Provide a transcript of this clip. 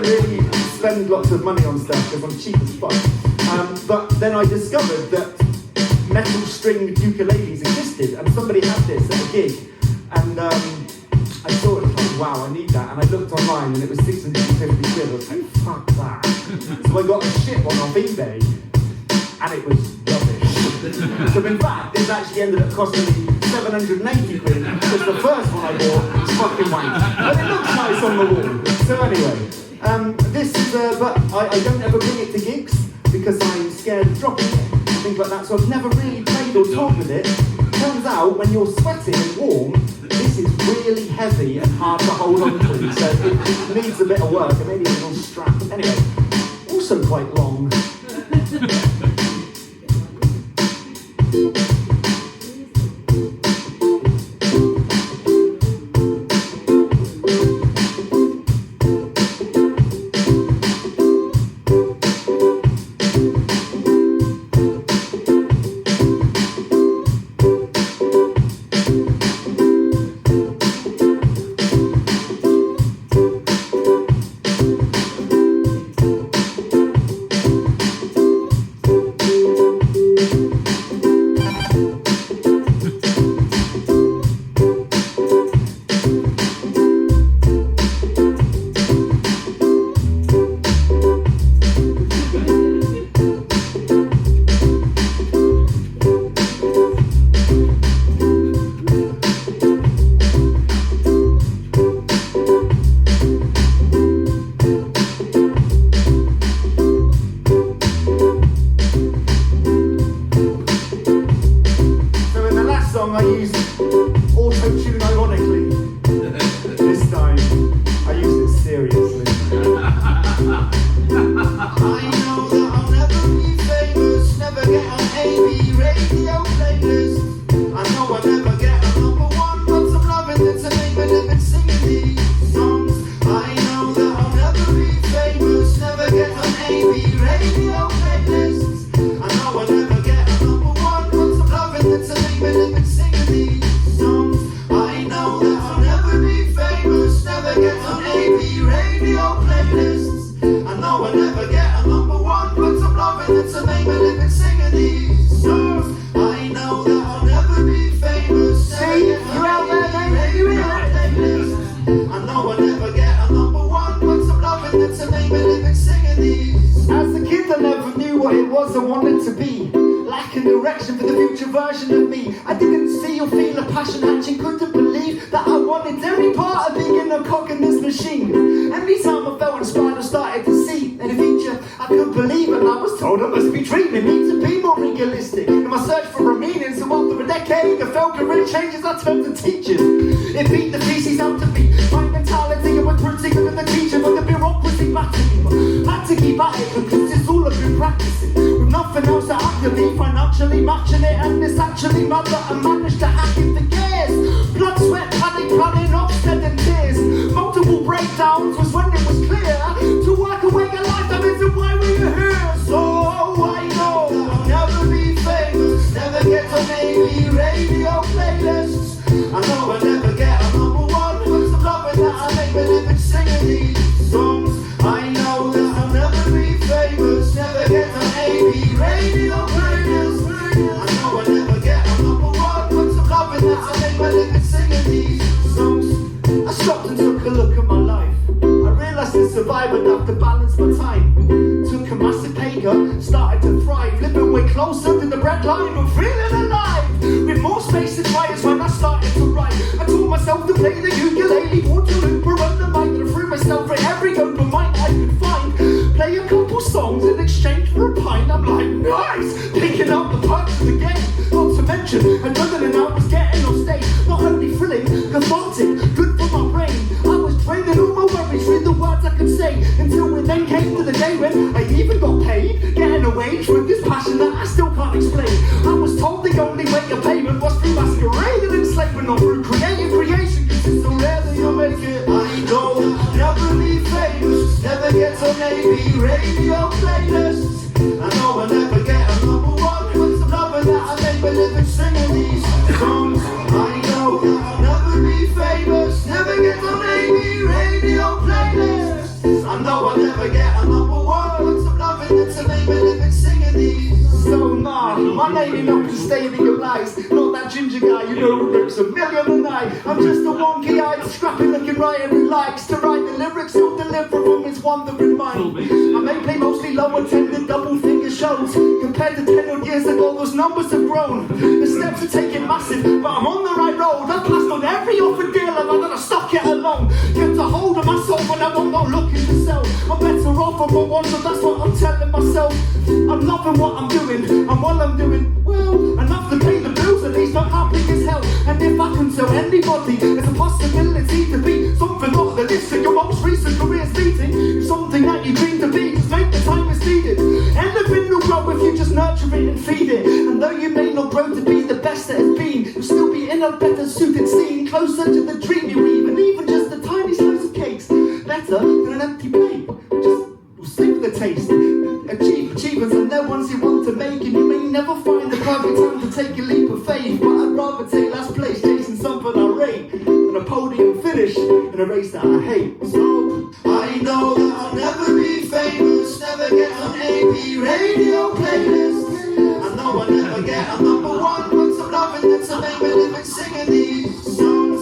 don't really spend lots of money on stuff because I'm cheap as fuck. But then I discovered that metal stringed ukuleles existed, and somebody had this at a gig, and I thought, like, wow, I need that, and I looked online and it was 650 quid. I was like, fuck that. So I got a shit one off eBay, and it was rubbish. So in fact, this actually ended up costing me 780 quid, because the first one I bought was fucking wank. But it looks nice on the wall. So anyway, this is, but I don't ever bring it to gigs, because I'm scared of dropping it, things like that, so I've never really played or talked with it. Turns out, when you're sweating and warm, this is really heavy and hard to hold on to, so it needs a bit of work, and maybe a little strap. Anyway, also quite long. I know flaming up and staying in your lies. Not that ginger guy, you know, who rips a million a night. I'm just a wonky-eyed, scrappy-looking writer who likes to write the lyrics or deliver from his wandering mind. I may play mostly low-attended double-finger shows. Compared to 10 odd years ago, those numbers have grown. The steps are taking massive, but I'm on the right road. I've passed on every offer deal, I've got to stock it alone. Kept a hold of my soul when I won't go looking to sell. I'm better off on my one, so that's what I'm telling myself. I'm loving what I'm doing, and while I'm doing well, enough to pay the bills, at least I'm happy as hell. And if I can tell anybody, there's a possibility to be something not the list of your most recent career's beating. Something that you dream to be, just make the time is needed. Anything will grow if you just nurture it and feed it. And though you may not grow to be the best that it's been, you'll still be in a better suited scene, closer to the dream you weave. And even just the tiny slice of cakes, better than an empty plate. Just savor the taste. Achievements are no ones you want to make, and you may never find the perfect time to take a leap of faith. But I'd rather take last place chasing something I rate than a podium finish in a race that I hate. So I know that I'll never be famous, never get on AP radio playlists. I know I'll never get a number one, but I'm loving it to make me living singing these songs.